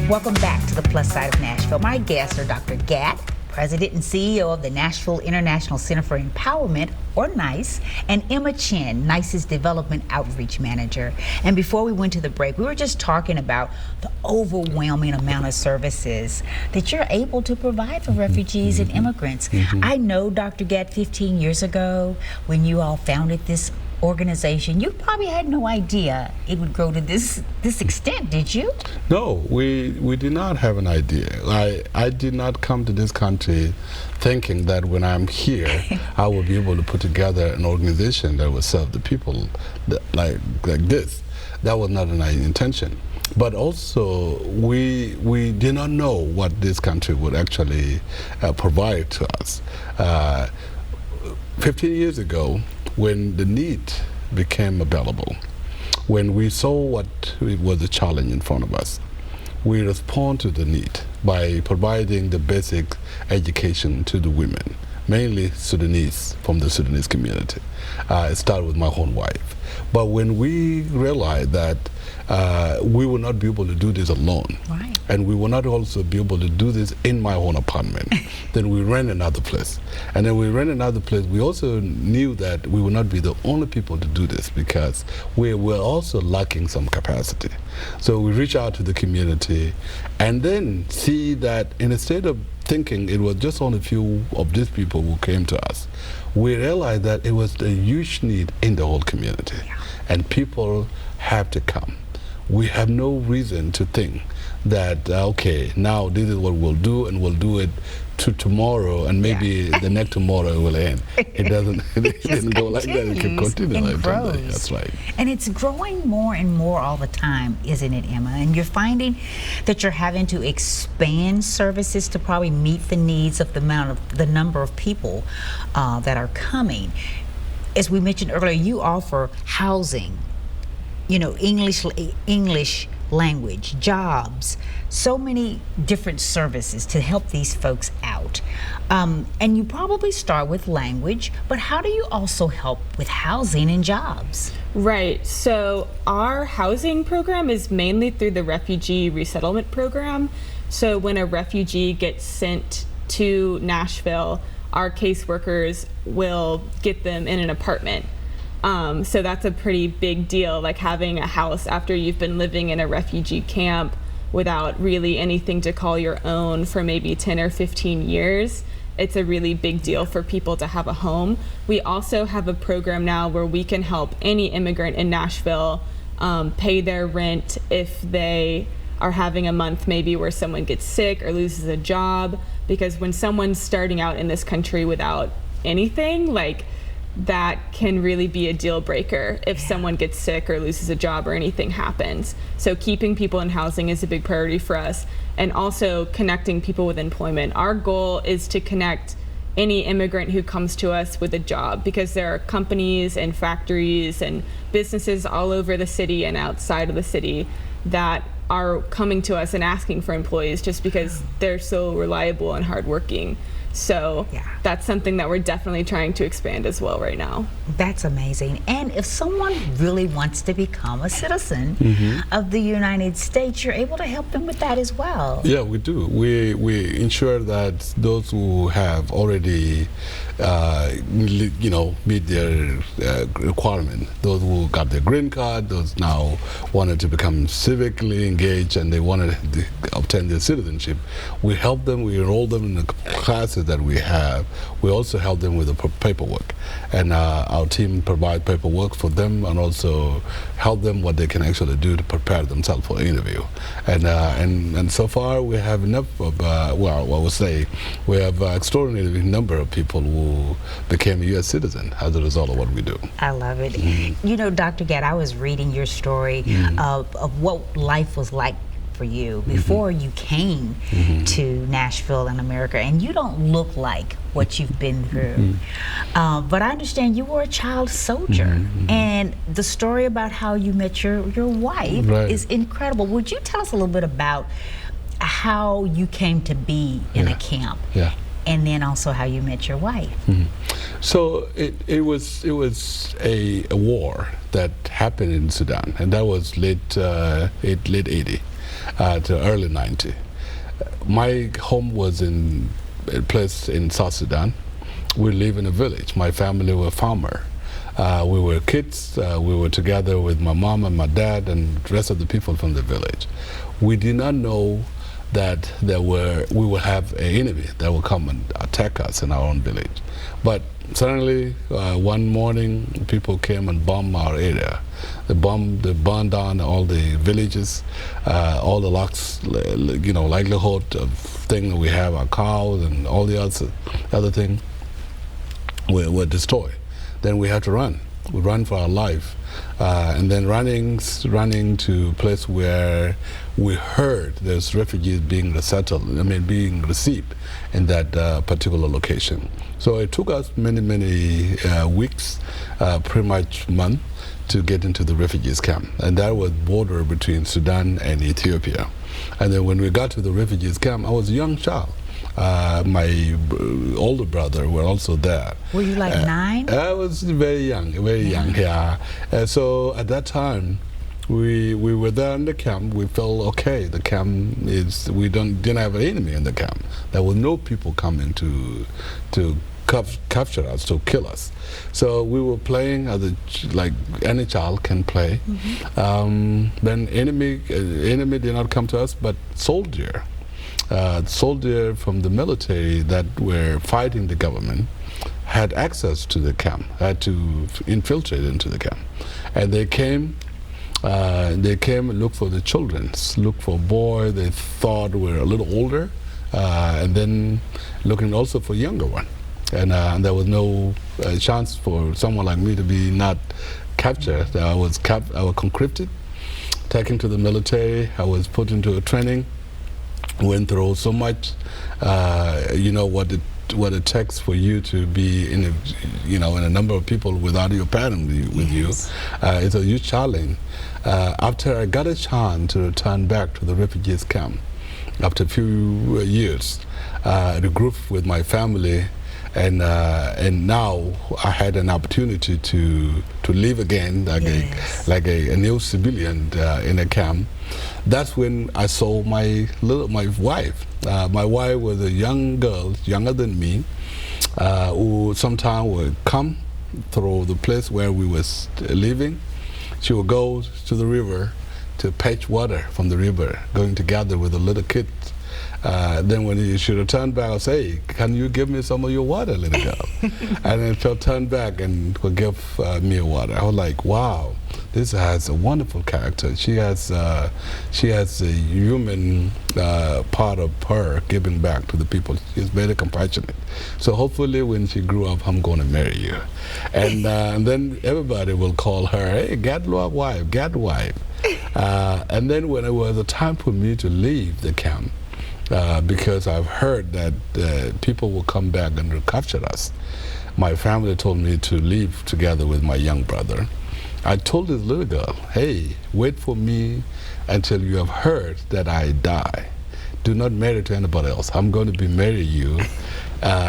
Welcome back to the Plus Side of Nashville. My guests are Dr. Gat, President and CEO of the Nashville International Center for Empowerment, or NICE, and Emma Chinn, NICE's Development Outreach Manager. And before we went to the break, we were just talking about the overwhelming amount of services that you're able to provide for refugees and immigrants. I know, Dr. Gat, 15 years ago, when you all founded this organization, you probably had no idea it would grow to this extent, did you? No, we did not have an idea. I did not come to this country thinking that when I'm here, I will be able to put together an organization that would serve the people like this. That was not an intention. But also, we did not know what this country would actually provide to us. 15 years ago, when the need became available, when we saw what was the challenge in front of us, we respond to the need by providing the basic education to the women, mainly Sudanese, from the Sudanese community. It started with my own wife. But when we realized that we will not be able to do this alone, right, and we will not also be able to do this in my own apartment, then we rent another place. And then we rent another place. We also knew that we would not be the only people to do this because we were also lacking some capacity. So we reach out to the community and then see that instead of thinking it was just only a few of these people who came to us, we realized that it was a huge need in the whole community. Yeah. And people have to come. We have no reason to think that, okay, now this is what we'll do, and we'll do it to tomorrow, and maybe the next tomorrow it will end. It doesn't, it didn't go like that. It can continue like that. That's right. And it's growing more and more all the time, isn't it, Emma? And you're finding that you're having to expand services to probably meet the needs of the number of people that are coming. As we mentioned earlier, you offer housing, you know, English language, jobs, so many different services to help these folks out. And you probably start with language, but how do you also help with housing and jobs? Right, so our housing program is mainly through the refugee resettlement program. So when a refugee gets sent to Nashville, our caseworkers will get them in an apartment. So that's a pretty big deal, like having a house after you've been living in a refugee camp without really anything to call your own for maybe 10 or 15 years. It's a really big deal for people to have a home. We also have a program now where we can help any immigrant in Nashville pay their rent if they are having a month maybe where someone gets sick or loses a job, because when someone's starting out in this country without anything, like, that can really be a deal breaker if someone gets sick or loses a job or anything happens. So keeping people in housing is a big priority for us, and also connecting people with employment. Our goal is to connect any immigrant who comes to us with a job, because there are companies and factories and businesses all over the city and outside of the city that are coming to us and asking for employees just because they're so reliable and hardworking. So that's something that we're definitely trying to expand as well right now. That's amazing. And if someone really wants to become a citizen of the United States, you're able to help them with that as well. Yeah, we do. We ensure that those who have already, meet their requirement, those who got their green card, those now wanted to become civically engaged and they wanted to obtain their citizenship, we help them, we enroll them in the classes that we have. We also help them with the paperwork, and our team provide paperwork for them and also help them what they can actually do to prepare themselves for an interview. And so far we have enough of, I would say, we have an extraordinary number of people who became a U.S. citizen as a result of what we do. I love it. You know, Dr. Gat, I was reading your story of what life was like for you before you came to Nashville in America, and you don't look like what you've been through. But I understand you were a child soldier, and the story about how you met your wife is incredible. Would you tell us a little bit about how you came to be in a camp? And then also how you met your wife. So it was a war that happened in Sudan, and that was late 80. to early 90. My home was in a place in South Sudan. We live in a village. My family were farmer. We were kids. We were together with my mom and my dad and the rest of the people from the village. We did not know that we will have an enemy that will come and attack us in our own village. But suddenly, one morning, people came and bombed our area. They burned down all the villages, all the livelihood of things that we have, our cows and all the other things were destroyed. Then we had to run. We ran for our life, and then running to a place where we heard there's refugees being being received in that particular location. So it took us many weeks, pretty much month, to get into the refugees camp, and that was border between Sudan and Ethiopia. And then when we got to the refugees camp, I was a young child. My older brother were also there. Were you like 9? I was very young, yeah. So at that time, we were there in the camp. We felt okay. The camp didn't have an enemy in the camp. There were no people coming to capture us, to kill us. So we were playing like any child can play. Then enemy did not come to us, but soldier from the military that were fighting the government had access to the camp, had to infiltrate into the camp. And they came and looked for the children, looked for boys they thought were a little older, and then looking also for younger one. And there was no chance for someone like me to be not captured. I was conscripted, taken to the military. I was put into a training. Went through so much, what it takes for you to be in a number of people without your parent with you. It's a huge challenge. After I got a chance to return back to the refugees camp, after a few years, regrouped with my family, and now I had an opportunity to live again like a new civilian in a camp. That's when I saw my wife. My wife was a young girl, younger than me, who sometimes would come through the place where we was living. She would go to the river to fetch water from the river, going together with the little kids. Then when she returned back, I say, hey, can you give me some of your water, little girl? And then she'll turn back and will give me water. I was like, wow, this has a wonderful character. She has a human part of her giving back to the people. She's very compassionate. So hopefully when she grew up, I'm going to marry you. And then everybody will call her, hey, Gatluak wife, Gat wife. And then when it was a time for me to leave the camp, because I've heard that people will come back and recapture us, my family told me to leave together with my young brother. I told this little girl, hey, wait for me until you have heard that I die. Do not marry to anybody else. I'm going to be marrying you.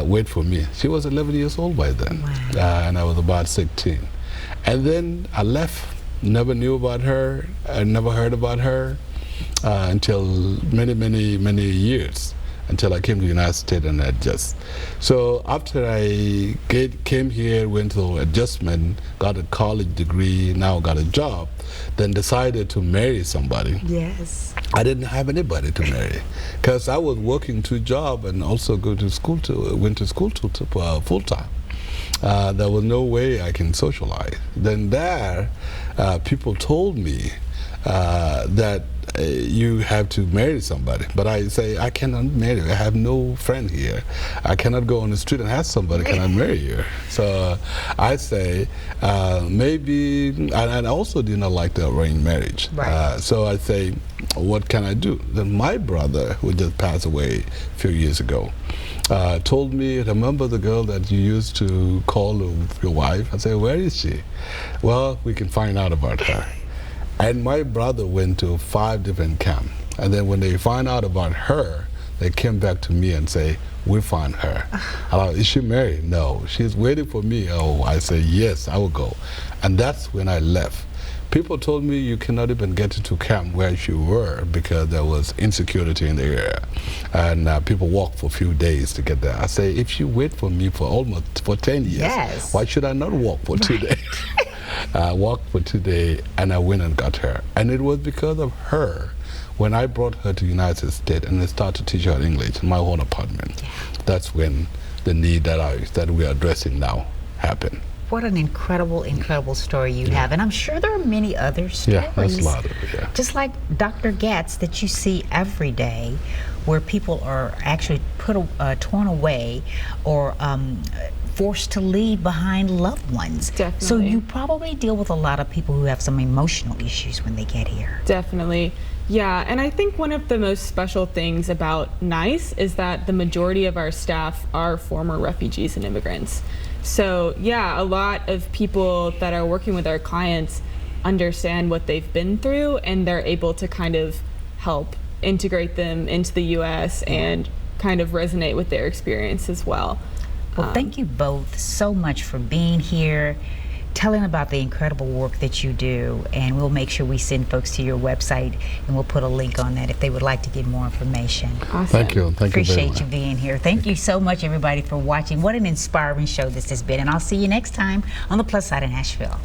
Wait for me. She was 11 years old by then. Wow. And I was about 16. And then I left, never knew about her, I never heard about her. Until many years, until I came to the United States and adjust. So after I came here, went through adjustment, got a college degree, now got a job, then decided to marry somebody. Yes. I didn't have anybody to marry because I was working 2 jobs and also went to school full time. There was no way I can socialize. Then people told me that you have to marry somebody. But I say, I cannot marry. I have no friend here. I cannot go on the street and ask somebody, can I marry you? So I say, maybe, and I also did not like the arranged marriage. Right. So I say, what can I do? Then my brother, who just passed away a few years ago, told me, remember the girl that you used to call your wife? I said, where is she? Well, we can find out about her. And my brother went to 5 different camps. And then when they find out about her, they came back to me and say, we found her. Is she married? No. She's waiting for me. Oh, I say, yes, I will go. And that's when I left. People told me you cannot even get into camp where you were because there was insecurity in the area, and people walk for a few days to get there. I say, if you wait for me for 10 years, Yes. why should I not walk for 2 days? I walked for 2 days, and I went and got her, and it was because of her. When I brought her to the United States and I started to teach her English in my own apartment, that's when the need that we are addressing now happened. What an incredible, incredible story you have. And I'm sure there are many other stories. Yeah, that's a lot of it, yeah. Just like Dr. Gatz that you see every day, where people are actually torn away or forced to leave behind loved ones. Definitely. So you probably deal with a lot of people who have some emotional issues when they get here. Definitely. Yeah, and I think one of the most special things about NICE is that the majority of our staff are former refugees and immigrants. So yeah, a lot of people that are working with our clients understand what they've been through, and they're able to kind of help integrate them into the U.S. and kind of resonate with their experience as well. Well, thank you both so much for being here, telling about the incredible work that you do, and we'll make sure we send folks to your website, and we'll put a link on that if they would like to get more information. Awesome. Thank you. Thank you very Appreciate much. you being here. Thank you so much, everybody, for watching. What an inspiring show this has been, and I'll see you next time on The Plus Side of Nashville.